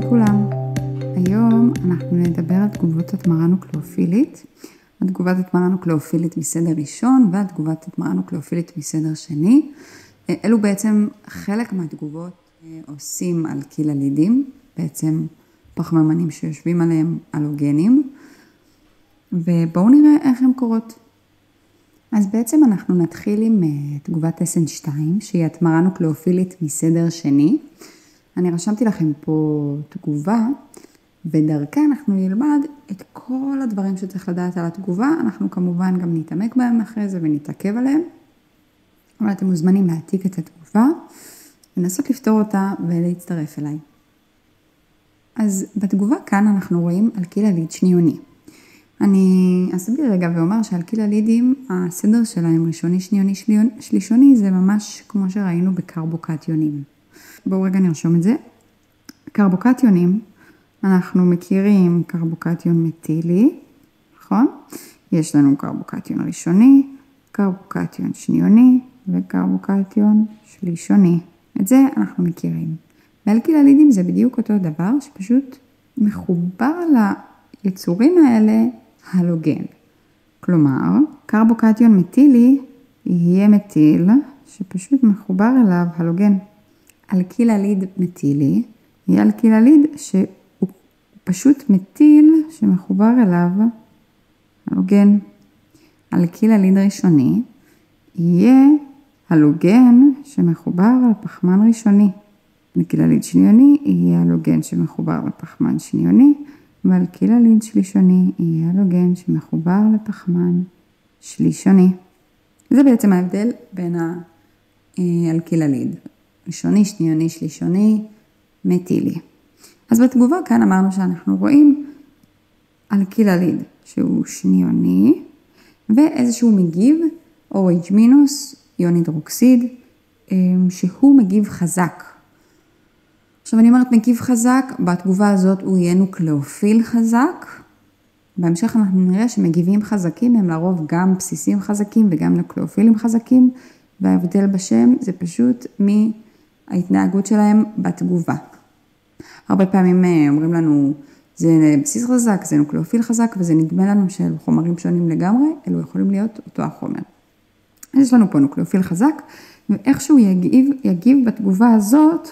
לכולם. היום אנחנו נדבר על תגובות התמרה נוקלאופילית. התגובת התמרה נוקלאופילית מסדר ראשון והתגובת התמרה נוקלאופילית מסדר שני. אלו בעצם חלק מהתגובות עושים על קיללידים, בעצם פחמימנים שיושבים עליהם אלוגנים. ובואו נראה איך הן קורות. אז בעצם אנחנו נתחיל עם תגובת SN2, שהיא התמרה נוקלאופילית מסדר שני. אני רשמתי לכם פה תגובה, ודרכה אנחנו נלמד את כל הדברים שצריך לדעת על התגובה. אנחנו כמובן גם נתעמק בהם אחרי זה ונתעכב עליהם. אבל אתם מוזמנים להעתיק את התגובה, לנסות לפתור אותה ולהצטרף אליי. אז בתגובה כאן אנחנו רואים על קילליד שניוני. אני אסביר רגע ואומר שעל קיללידים הסדר שלהם ראשוני, שניוני, שלישוני זה ממש כמו שראינו בקרבוקטיונים. בואו רגע נרשום את זה. קרבוקטיונים, אנחנו מכירים קרבוקטיון מטילי, נכון? יש לנו קרבוקטיון ראשוני, קרבוקטיון שניוני וקרבוקטיון שלישוני. את זה אנחנו מכירים. ועל קיללידים זה בדיוק אותו דבר, שפשוט מחובר ליצורים האלה הלוגן. כלומר, קרבוקטיון מטילי יהיה מטיל שפשוט מחובר אליו הלוגן. על קילליד מטילי יהיה על קילליד שהוא פשוט מטיל שמחובר אליו הלוגן. על קילליד ראשוני יהיה הלוגן שמחובר לפחמן ראשוני. על קילליד שניוני יהיה הלוגן שמחובר לפחמן שניוני, ועל קילליד שלישוני יהיה הלוגן שמחובר לפחמן שלישוני. זה בעצם ההבדל בין הקילליד. ראשוני, שניוני, שלישוני, מטילי. אז בתגובה כאן אמרנו שאנחנו רואים על קילליד שהוא שניוני, ואיזשהו מגיב, OH מינוס, איון הידרוקסיד, שהוא מגיב חזק. עכשיו אני אומרת מגיב חזק, בתגובה הזאת הוא יהיה נוקלאופיל חזק. בהמשך אנחנו נראה שמגיבים חזקים הם לרוב גם בסיסים חזקים וגם נוקלאופילים חזקים, וההבדל בשם זה פשוט מההתנהגות שלהם בתגובה. הרבה פעמים אומרים לנו זה בסיס חזק, זה נוקלאופיל חזק, וזה נדמה לנו של חומרים שונים לגמרי, אלו יכולים להיות אותו החומר. אז יש לנו פה נוקלאופיל חזק, ואיכשהו יגיב בתגובה הזאת,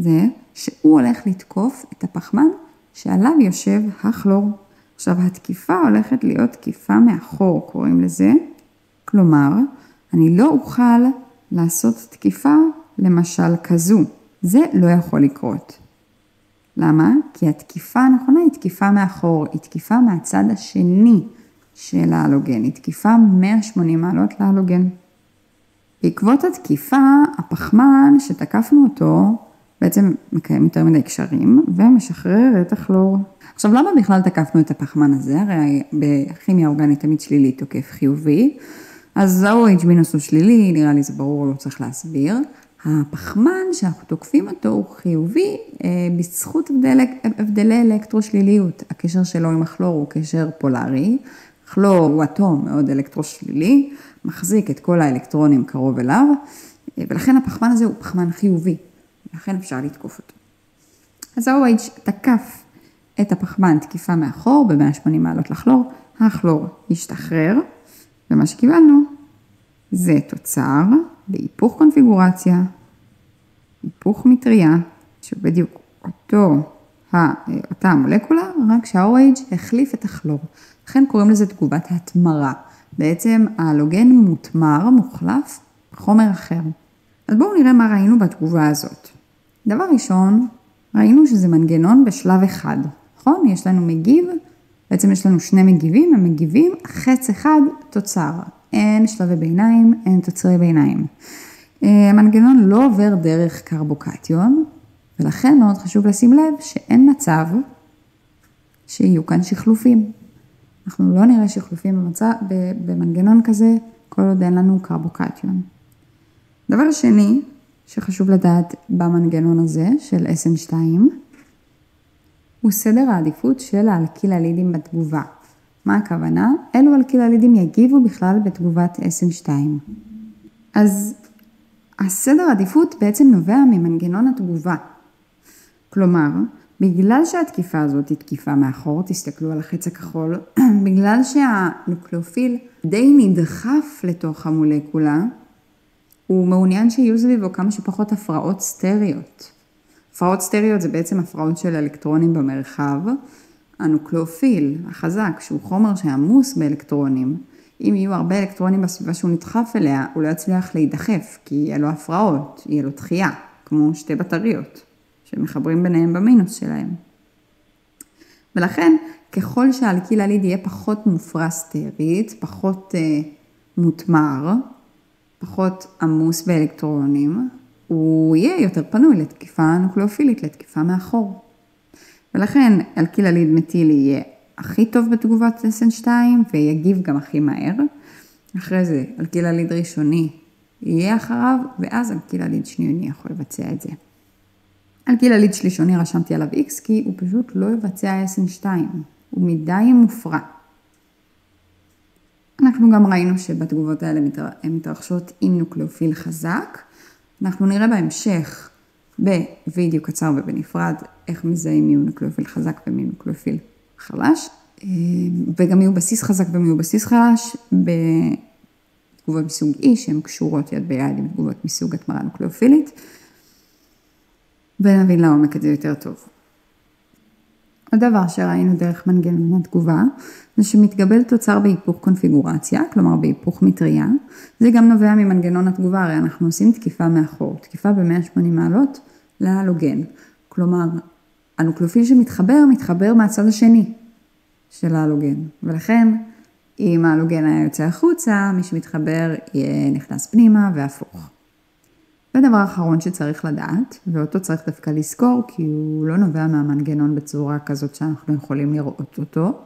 זה שהוא הולך לתקוף את הפחמן שעליו יושב הכלור. עכשיו התקיפה הולכת להיות תקיפה מאחור, קוראים לזה. כלומר, אני לא אוכל לעשות תקיפה למשל כזו. זה לא יכול לקרות. למה? כי התקיפה הנכונה היא תקיפה מאחור, היא תקיפה מהצד השני של ההלוגן, היא תקיפה 180 מעלות להלוגן. בעקבות התקיפה, הפחמן שתקפנו אותו, בעצם מקיים יותר מדי קשרים ומשחרר את הכלור. עכשיו למה בכלל תקפנו את הפחמן הזה? הרי בכימיה אורגנית תמיד שלילי תוקף חיובי, אז ה-OH מינוס הוא שלילי, נראה לי זה ברור, לא צריך להסביר. הפחמן שאנחנו תוקפים אותו הוא חיובי בזכות הבדלי אלקטרושליליות. הקשר שלו עם הכלור הוא קשר פולרי. כלור הוא אטום מאוד אלקטרושלילי, מחזיק את כל האלקטרונים קרוב אליו, ולכן הפחמן הזה הוא פחמן חיובי. לכן אפשר לתקוף אותו. אז ה-OH תקף את הפחמן תקיפה מאחור ב-180 מעלות לכלור, הכלור ישתחרר, ומה שקיבלנו זה תוצר בהיפוך קונפיגורציה, היפוך מטריה, שבדיוק אותה המולקולה, רק שה-OH החליף את הכלור. לכן קוראים לזה תגובת התמרה. בעצם ההלוגן מותמר, מוחלף, חומר אחר. אז בואו נראה מה ראינו בתגובה הזאת. דבר ראשון, ראינו שזה מנגנון בשלב אחד, נכון? יש לנו מגיב, בעצם יש לנו שני מגיבים, הם מגיבים חץ אחד תוצר. אין שלבי ביניים, אין תוצרי ביניים. המנגנון לא עובר דרך קרבוקטיון, ולכן מאוד חשוב לשים לב שאין מצב שיהיו כאן שחלופים. אנחנו לא נראה שחלופים במנגנון כזה, כל עוד אין לנו קרבוקטיון. דבר שני, שחשוב לדעת במנגנון הזה של SN2, הוא סדר העדיפות של הקיללידים בתגובה. מה הכוונה? אלו הקיללידים יגיבו בכלל בתגובת SN2. אז הסדר העדיפות בעצם נובע ממנגנון התגובה. כלומר, בגלל שהתקיפה הזאת היא תקיפה מאחור, תסתכלו על החץ הכחול, בגלל שהנוקלאופיל די נדחף לתוך המולקולה, הוא מעוניין שיהיו סביבו כמה שפחות הפרעות סטריות. הפרעות סטריות זה בעצם הפרעות של אלקטרונים במרחב. הנוקלאופיל החזק, שהוא חומר שעמוס באלקטרונים, אם יהיו הרבה אלקטרונים בסביבה שהוא נדחף אליה, הוא לא יצליח להידחף, כי יהיה לו הפרעות, יהיה לו דחייה, כמו שתי בטריות, שמחברים ביניהם במינוס שלהם. ולכן, ככל שהאלקיל עליד יהיה פחות מופרע סטרית, פחות מותמר, פחות עמוס באלקטרונים, הוא יהיה יותר פנוי לתקיפה נוקלאופילית, לתקיפה מאחור. ולכן אלקיל עליד מטיל יהיה הכי טוב בתגובת SN2 ויגיב גם הכי מהר. אחרי זה אלקיל עליד ראשוני יהיה אחריו, ואז אלקיל עליד שניוני יכול לבצע את זה. אלקיל עליד שלישוני רשמתי עליו X כי הוא פשוט לא יבצע SN2, הוא מדי מופרע. אנחנו גם ראינו שבתגובות האלה הן מתרחשות עם נוקלאופיל חזק. אנחנו נראה בהמשך בווידאו קצר ובנפרד איך מזהים מיהו נוקלאופיל חזק ומיהו נוקלאופיל חלש, וגם מיהו בסיס חזק ומיהו בסיס חלש בתגובות מסוג E שהן קשורות יד ביד עם תגובות מסוג התמרה נוקלאופילית, ונבין לעומק את זה יותר טוב. עוד דבר שראינו דרך מנגנון התגובה, זה שמתקבל תוצר בהיפוך קונפיגורציה, כלומר בהיפוך מטריה. זה גם נובע ממנגנון התגובה, הרי אנחנו עושים תקיפה מאחור, תקיפה ב-180 מעלות להלוגן. כלומר, הנוקלאופיל מתחבר מהצד השני של ההלוגן. ולכן, אם ההלוגן היה יוצא החוצה, מי שמתחבר יהיה נכנס פנימה והפוך. ודבר אחרון שצריך לדעת, ואותו צריך דווקא לזכור, כי הוא לא נובע מהמנגנון בצורה כזאת שאנחנו יכולים לראות אותו,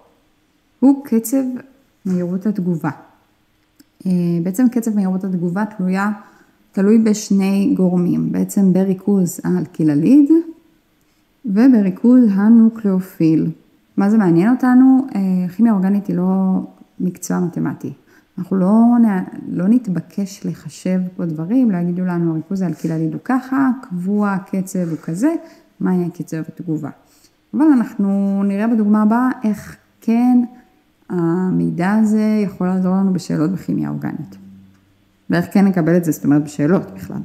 הוא קצב מהירות התגובה. בעצם קצב מהירות התגובה תלוי בשני גורמים, בעצם בריכוז האלקיל עליד ובריכוז הנוקלאופיל. מה זה מעניין אותנו? כימיה אורגנית היא לא מקצוע מתמטי. אנחנו לא נתבקש לחשב פה דברים, לא יגידו לנו הריכוז האלקיל עליד הוא ככה, קבוע, הקצב הוא כזה, מה יהיה קצב התגובה. אבל אנחנו נראה בדוגמה הבאה איך כן המידע הזה יכול לעזור לנו בשאלות בכימיה אורגנית. ואיך כן נקבל את זה, זאת אומרת בשאלות בכלל.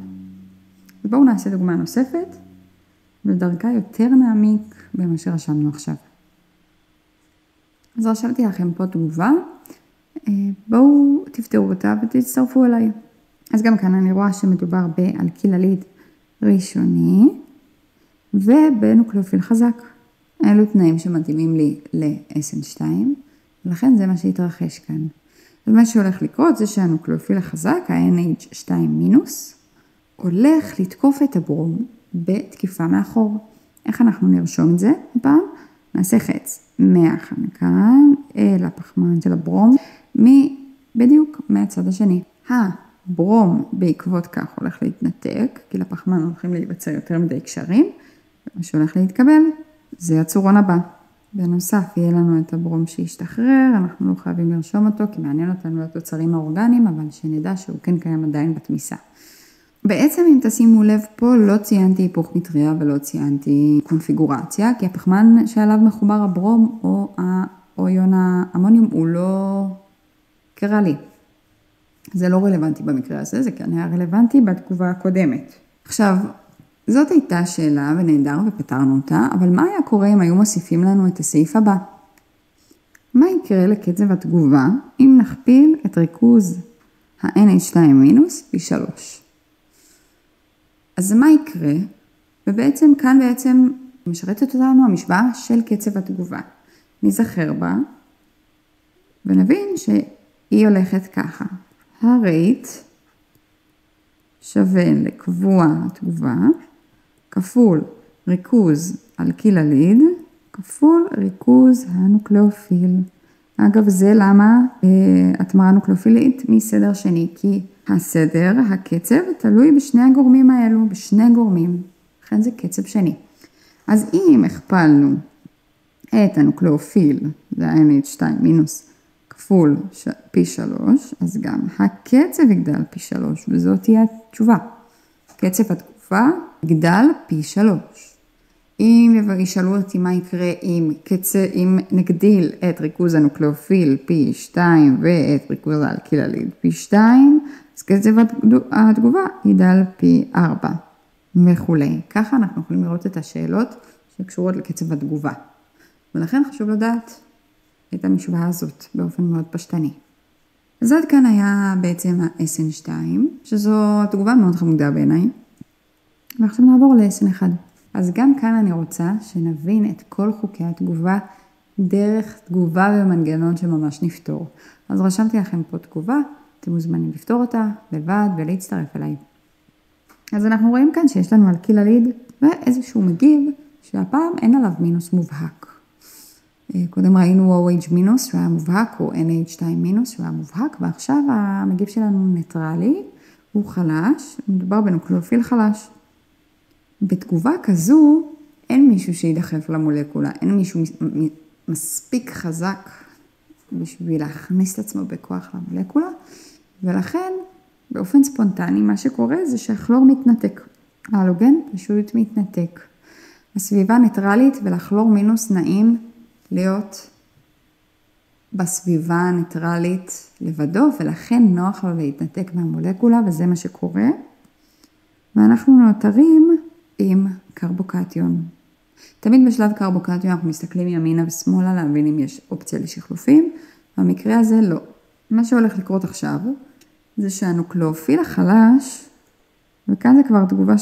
ובואו נעשה דוגמה נוספת, ודרכה יותר נעמיק במה שרשמנו עכשיו. אז רשמתי לכם פה תגובה, בואו תפתרו אותה ותצטרפו אליי. אז גם כאן אני רואה שמדובר באלקיל עליד ראשוני, ובנוקלאופיל חזק. אלו תנאים שמתאימים לי ל-SN2, ולכן זה מה שהתרחש כאן. אז מה שהולך לקרות זה שהנוקלאופיל החזק, ה-NH2-, הולך לתקוף את הברום בתקיפה מאחור. איך אנחנו נרשום את זה? הפעם נעשה חץ מהחנקן אל הפחמן של הברום, בדיוק מהצד השני. הברום בעקבות כך הולך להתנתק, כי לפחמן הולכים להיווצר יותר מדי קשרים, ומה שהולך להתקבל זה הצורון הבא. בנוסף יהיה לנו את הברום שישתחרר, אנחנו לא חייבים לרשום אותו, כי מעניין אותנו התוצרים האורגניים, אבל שנדע שהוא כן קיים עדיין בתמיסה. בעצם אם תשימו לב פה, לא ציינתי היפוך מטריה ולא ציינתי קונפיגורציה, כי הפחמן שעליו מחובר הברום או איון האמוניום הוא לא קרלי. זה לא רלוונטי במקרה הזה, זה כן היה רלוונטי בתגובה הקודמת. עכשיו, זאת הייתה שאלה ונהדר ופתרנו אותה, אבל מה היה קורה אם היו מוסיפים לנו את הסעיף הבא? מה יקרה לקצב התגובה אם נכפיל את ריכוז ה-NH2- פי 3? אז מה יקרה? ובעצם כאן משרתת אותנו המשוואה של קצב התגובה. נזכר בה ונבין שהיא הולכת ככה. הרייט שווה לקבוע התגובה כפול ריכוז אלקיל עליד כפול ריכוז הנוקלאופיל. אגב, זה למה התמרה נוקלאופילית מסדר שני, כי הסדר, הקצב, תלוי בשני הגורמים האלו, בשני גורמים, לכן זה קצב שני. אז אם הכפלנו את הנוקלאופיל, זה ה-NH2- כפול פי 3, אז גם הקצב יגדל פי 3, וזאת תהיה התשובה. קצב התגובה יגדל פי 3. אם ישאלו אותי מה יקרה אם נגדיל את ריכוז הנוקלאופיל פי 2 ואת ריכוז האלקילליד פי 2, אז קצב התגובה יגדל פי 4 וכולי. ככה אנחנו יכולים לראות את השאלות שקשורות לקצב התגובה. ולכן חשוב לדעת את המשוואה הזאת באופן מאוד פשטני. אז עד כאן היה בעצם ה-SN2, שזו תגובה מאוד חמודה בעיניי. ועכשיו נעבור ל-SN1. אז גם כאן אני רוצה שנבין את כל חוקי התגובה דרך תגובה במנגנון שממש נפתור. אז רשמתי לכם פה תגובה, אתם מוזמנים לפתור אותה לבד ולהצטרף אליי. אז אנחנו רואים כאן שיש לנו אלקילליד ואיזשהו מגיב שהפעם אין עליו מינוס מובהק. קודם ראינו OH מינוס שהוא היה מובהק, או NH2 מינוס שהוא היה מובהק, ועכשיו המגיב שלנו ניטרלי, הוא חלש, מדובר בנוקלאופיל חלש. בתגובה כזו, אין מישהו שידחף למולקולה, אין מישהו מספיק חזק בשביל להכניס את עצמו בכוח למולקולה, ולכן באופן ספונטני מה שקורה זה שהכלור מתנתק. ההלוגן פשוט מתנתק. הסביבה ניטרלית ולכלור מינוס נעים להיות בסביבה הניטרלית לבדו, ולכן נוח לו להתנתק מהמולקולה, וזה מה שקורה. ואנחנו נותרים עם קרבוקטיון. תמיד בשלב קרבוקטיון אנחנו מסתכלים ימינה ושמאלה להבין אם יש אופציה לשחלופים, במקרה הזה לא. מה שהולך לקרות עכשיו זה שהנוקלאופיל החלש, וכאן זה כבר תגובה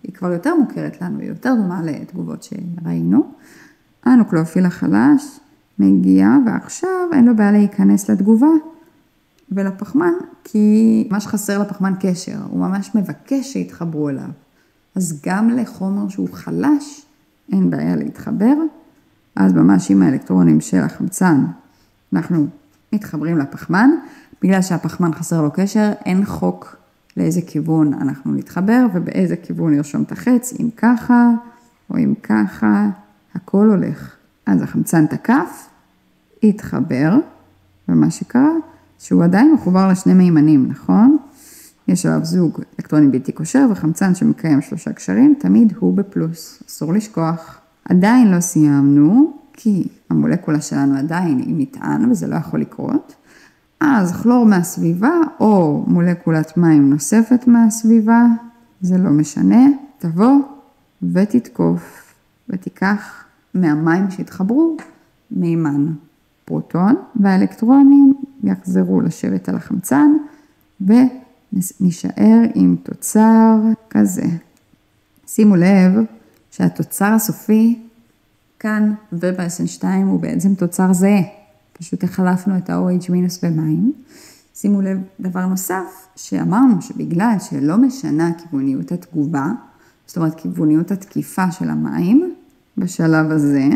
היא כבר יותר מוכרת לנו, היא יותר דומה לתגובות שראינו. הנוקלאופיל החלש מגיע ועכשיו אין לו בעיה להיכנס לתגובה ולפחמן, כי ממש חסר לפחמן קשר, הוא ממש מבקש שיתחברו אליו. אז גם לחומר שהוא חלש אין בעיה להתחבר, אז ממש עם האלקטרונים של החמצן אנחנו מתחברים לפחמן, בגלל שהפחמן חסר לו קשר, אין חוק לאיזה כיוון אנחנו נתחבר ובאיזה כיוון נרשום את החץ, אם ככה או אם ככה, הכל הולך. אז החמצן תקף, התחבר, ומה שקרה, שהוא עדיין מחובר לשני מימנים, נכון? יש עליו זוג אלקטרונים בלתי קושר, וחמצן שמקיים 3 קשרים, תמיד הוא בפלוס, אסור לשכוח. עדיין לא סיימנו, כי המולקולה שלנו עדיין היא מטען, וזה לא יכול לקרות. אז כלור מהסביבה, או מולקולת מים נוספת מהסביבה, זה לא משנה, תבוא ותתקוף, ותיקח מהמים שהתחברו מימן פרוטון, והאלקטרונים יחזרו לשבת על החמצן, ונשאר עם תוצר כזה. שימו לב שהתוצר הסופי כאן וב-SN2 הוא בעצם תוצר זהה. פשוט החלפנו את ה-OH מינוס במים. שימו לב דבר נוסף, שאמרנו שבגלל שלא משנה כיווניות התגובה, זאת אומרת כיווניות התקיפה של המים, בשלב הזה,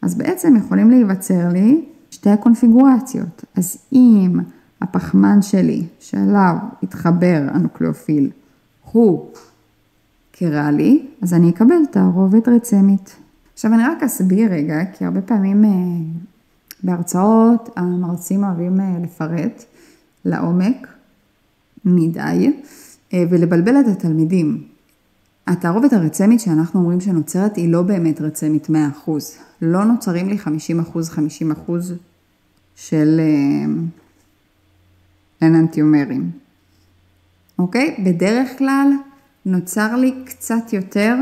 אז בעצם יכולים להיווצר לי שתי הקונפיגורציות. אז אם הפחמן שלי, שעליו התחבר הנוקלאופיל, הוא קרלי, אז אני אקבל תערובת רצמית. עכשיו אני רק אסביר רגע, כי הרבה פעמים בהרצאות המרצים אוהבים לפרט לעומק מדי, ולבלבל את התלמידים. התערובת הרצמית שאנחנו אומרים שנוצרת היא לא באמת רצמית 100%. לא נוצרים לי 50% של אננטיומרים. אוקיי? בדרך כלל נוצר לי קצת יותר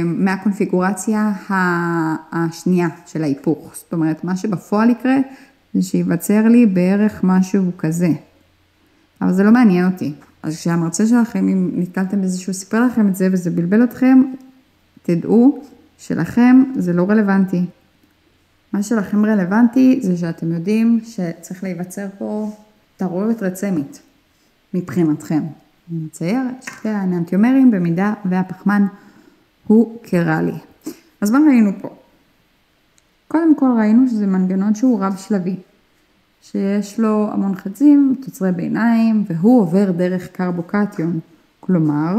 מהקונפיגורציה השנייה של ההיפוך. זאת אומרת, מה שבפועל יקרה זה שיווצר לי בערך משהו כזה. אבל זה לא מעניין אותי. אז כשהמרצה שלכם, אם נתקלתם באיזשהו סיפר לכם את זה וזה בלבל אתכם, תדעו שלכם זה לא רלוונטי. מה שלכם רלוונטי זה שאתם יודעים שצריך להיווצר פה תערובת רצמית מבחינתכם. אני מצייר שתי האננטיומרים במידה והפחמן הוא קרלי. אז מה ראינו פה? קודם כל ראינו שזה מנגנון שהוא רב שלבי. שיש לו המון חצים, תוצרי ביניים, והוא עובר דרך קרבוקטיון. כלומר,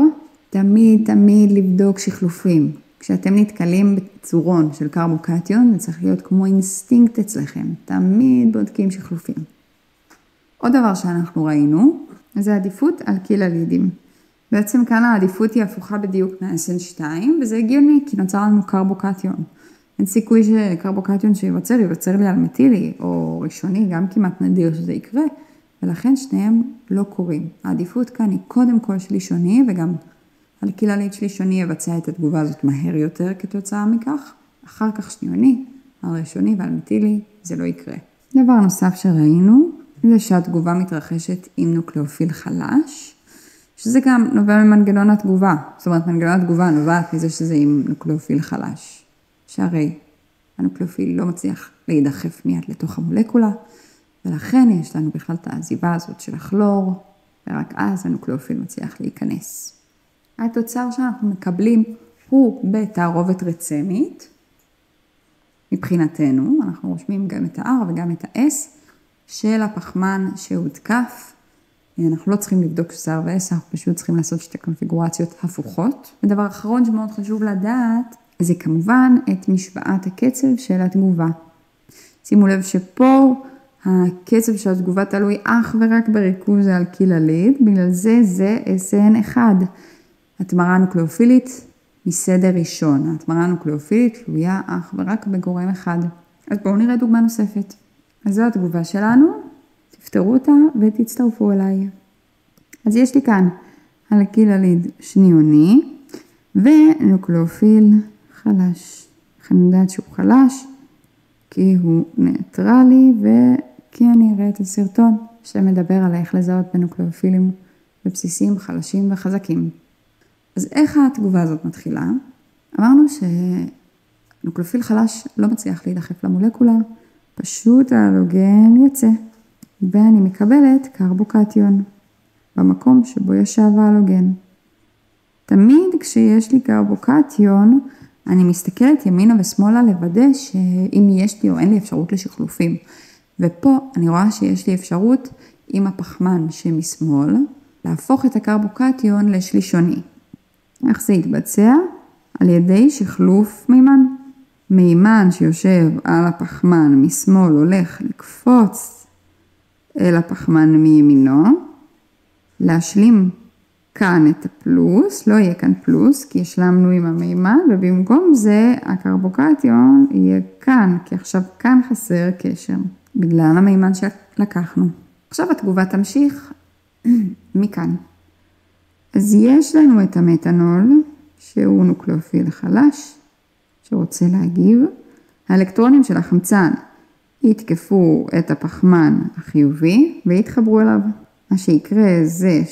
תמיד לבדוק שחלופים. כשאתם נתקלים בצורון של קרבוקטיון, זה צריך להיות כמו אינסטינקט אצלכם. תמיד בודקים שחלופים. עוד דבר שאנחנו ראינו, זה עדיפות על קיללידים. בעצם כאן העדיפות היא הפוכה בדיוק מה-SN2, וזה הגיוני כי נוצר לנו קרבוקטיון. אין סיכוי שקרבוקטיון ייווצר לי על מטילי או ראשוני, גם כמעט נדיר שזה יקרה, ולכן שניהם לא קורים. העדיפות כאן היא קודם כל שלישוני, וגם אלקיללית שלישוני יבצע את התגובה הזאת מהר יותר כתוצאה מכך, אחר כך שניוני, על ראשוני ועל מטילי זה לא יקרה. דבר נוסף שראינו, זה שהתגובה מתרחשת עם נוקלאופיל חלש, שזה גם נובע ממנגנון התגובה. זאת אומרת, מנגנון התגובה נובעת מזה שזה עם נוקלאופיל חלש. שהרי הנוקלאופיל לא מצליח להידחף מיד לתוך המולקולה, ולכן יש לנו בכלל את העזיבה הזאת של הכלור, ורק אז הנוקלאופיל מצליח להיכנס. התוצר שאנחנו מקבלים הוא בתערובת רצמית, מבחינתנו, אנחנו רושמים גם את ה-R וגם את ה-S של הפחמן שהותקף. אנחנו לא צריכים לבדוק שזה R ו-S, אנחנו פשוט צריכים לעשות שתי קונפיגורציות הפוכות. ודבר אחרון שמאוד חשוב לדעת, זה כמובן את משוואת הקצב של התגובה. שימו לב שפה הקצב של התגובה תלוי אך ורק בריכוז האלקילליד, בגלל זה SN1. התמרה הנוקלאופילית מסדר ראשון. ההתמרה הנוקלאופילית תלויה אך ורק בגורם אחד. אז בואו נראה דוגמה נוספת. אז זו התגובה שלנו, תפתרו אותה ותצטרפו אליי. אז יש לי כאן אלקילליד שניוני ונוקלאופיל חלש. איך אני יודעת שהוא חלש? כי הוא ניטרלי וכי אני אראה את הסרטון שמדבר על איך לזהות בנוקלאופילים בבסיסים חלשים וחזקים. אז איך התגובה הזאת מתחילה? אמרנו שנוקלאופיל חלש לא מצליח להידחף למולקולה, פשוט ההלוגן יוצא, ואני מקבלת קרבוקטיון במקום שבו ישב ההלוגן. תמיד כשיש לי קרבוקטיון, אני מסתכלת ימינה ושמאלה לוודא שאם יש לי או אין לי אפשרות לשחלופים. ופה אני רואה שיש לי אפשרות עם הפחמן שמשמאל, להפוך את הקרבוקטיון לשלישוני. איך זה יתבצע? על ידי שחלוף מימן. מימן שיושב על הפחמן משמאל הולך לקפוץ אל הפחמן מימינו, להשלים כאן את הפלוס, לא יהיה כאן פלוס כי השלמנו עם המימן, ובמקום זה הקרבוקטיון יהיה כאן, כי עכשיו כאן חסר קשר, בגלל המימן שלקחנו. עכשיו התגובה תמשיך מכאן. אז יש לנו את המתנול, שהוא נוקלאופיל חלש, שרוצה להגיב. האלקטרונים של החמצן יתקפו את הפחמן החיובי ויתחברו אליו. מה שיקרה זה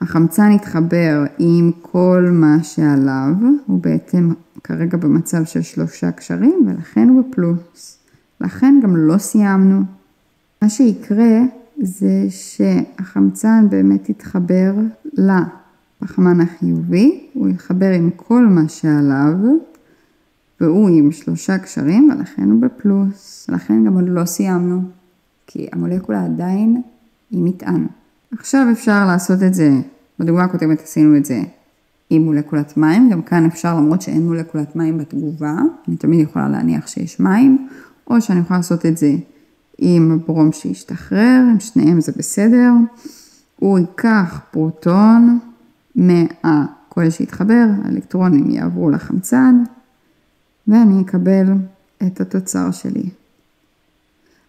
שהחמצן יתחבר עם כל מה שעליו, הוא בעצם כרגע במצב של 3 קשרים, ולכן הוא בפלוס. לכן גם לא סיימנו. מה שיקרה זה שהחמצן באמת יתחבר לפחמן החיובי, הוא יתחבר עם כל מה שעליו, והוא עם 3 קשרים, ולכן הוא בפלוס. לכן גם עוד לא סיימנו, כי המולקולה עדיין היא מטען. עכשיו אפשר לעשות את זה, בדוגמה הקודמת עשינו את זה עם מולקולת מים, גם כאן אפשר למרות שאין מולקולת מים בתגובה, אני תמיד יכולה להניח שיש מים, או שאני יכולה לעשות את זה עם ברום שישתחרר, עם שניהם זה בסדר. הוא ייקח פרוטון מהכולל שהתחבר, האלקטרונים יעברו לחמצן, ואני אקבל את התוצר שלי.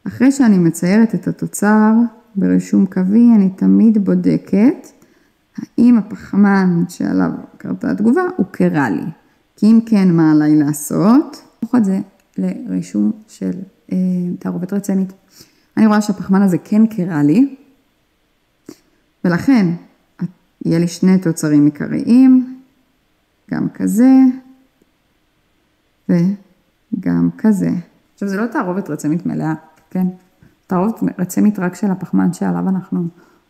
אחרי שאני מציירת את התוצר ברישום קווי, אני תמיד בודקת האם הפחמן שעליו קרתה התגובה הוא קרלי. כי אם כן, מה עליי לעשות? נוכל את זה לרישום של תערובת רצמית. אני רואה שהפחמן הזה כן קרלי, ולכן יהיה לי 2 תוצרים עיקריים, גם כזה וגם כזה. עכשיו זה לא תערובת רצמית מלאה, כן? תערובת רצמית רק של הפחמן שעליו אנחנו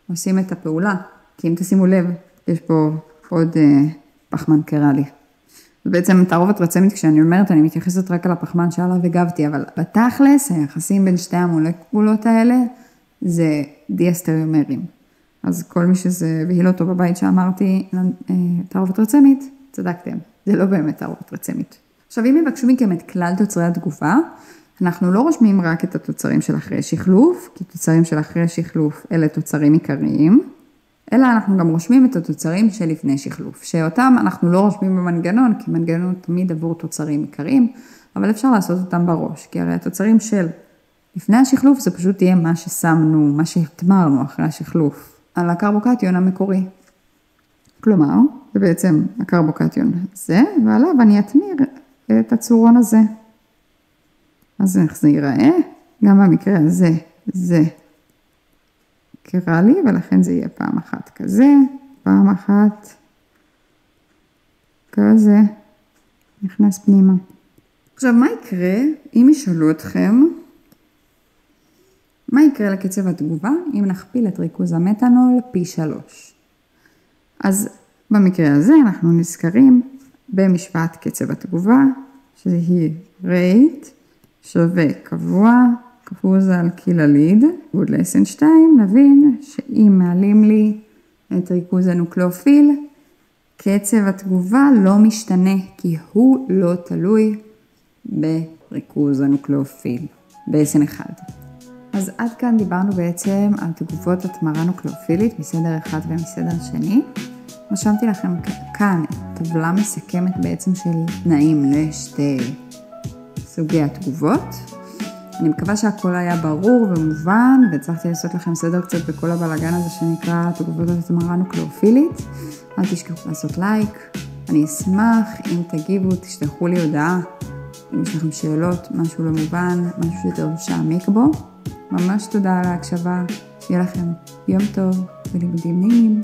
עושים את הפעולה, כי אם תשימו לב, יש פה עוד פחמן קרלי. ובעצם תערובת רצמית, כשאני אומרת, אני מתייחסת רק על הפחמן שעליו הגבתי, אבל בתכלס, היחסים בין שתי המולקולות האלה, זה דיאסטריומרים. אז כל מי שזה בהיל אותו בבית שאמרתי, תערובת רצמית, צדקתם. זה לא באמת תערובת רצמית. עכשיו, אם יבקשו מכם את כלל תוצרי התגובה, אנחנו לא רושמים רק את התוצרים של אחרי שחלוף, כי תוצרים של אחרי שחלוף אלה תוצרים עיקריים, אלא אנחנו גם רושמים את התוצרים של לפני שחלוף, שאותם אנחנו לא רושמים במנגנון, כי מנגנון תמיד עבור תוצרים עיקריים, אבל אפשר לעשות אותם בראש, כי הרי התוצרים של לפני השחלוף זה פשוט יהיה מה ששמנו, מה שהתמרנו אחרי השחלוף, על הקרבוקטיון המקורי. כלומר, זה בעצם הקרבוקטיון הזה, ועליו אני אתמיר את הצורון הזה. אז איך זה ייראה? גם במקרה הזה, זה קרה לי, ולכן זה יהיה פעם אחת כזה, פעם אחת כזה, נכנס פנימה. עכשיו, מה יקרה אם ישאלו אתכם, מה יקרה לקצב התגובה אם נכפיל את ריכוז המתנול פי 3? אז במקרה הזה אנחנו נזכרים במשוואת קצב התגובה, שהיא rate שווה קבוע, כפוז על קילליד, ועוד ל-SN2, נבין שאם מעלים לי את ריכוז הנוקלאופיל, קצב התגובה לא משתנה, כי הוא לא תלוי בריכוז הנוקלאופיל, ב-SN1. אז עד כאן דיברנו בעצם על תגובות התמרה נוקלאופילית מסדר אחד ומסדר שני. רשמתי לכם כאן טבלה מסכמת בעצם של תנאים לשתי סוגי התגובות. אני מקווה שהכל היה ברור ומובן, והצלחתי לעשות לכם סדר קצת בכל הבלגן הזה שנקרא תגובות התמרה נוקלאופילית. אל תשכחו לעשות לייק. אני אשמח אם תגיבו, תשלחו לי הודעה. אם יש לכם שאלות, משהו לא מובן, משהו שתרצו להעמיק בו. ממש תודה על ההקשבה. שיהיה לכם יום טוב ולימודים נעימים.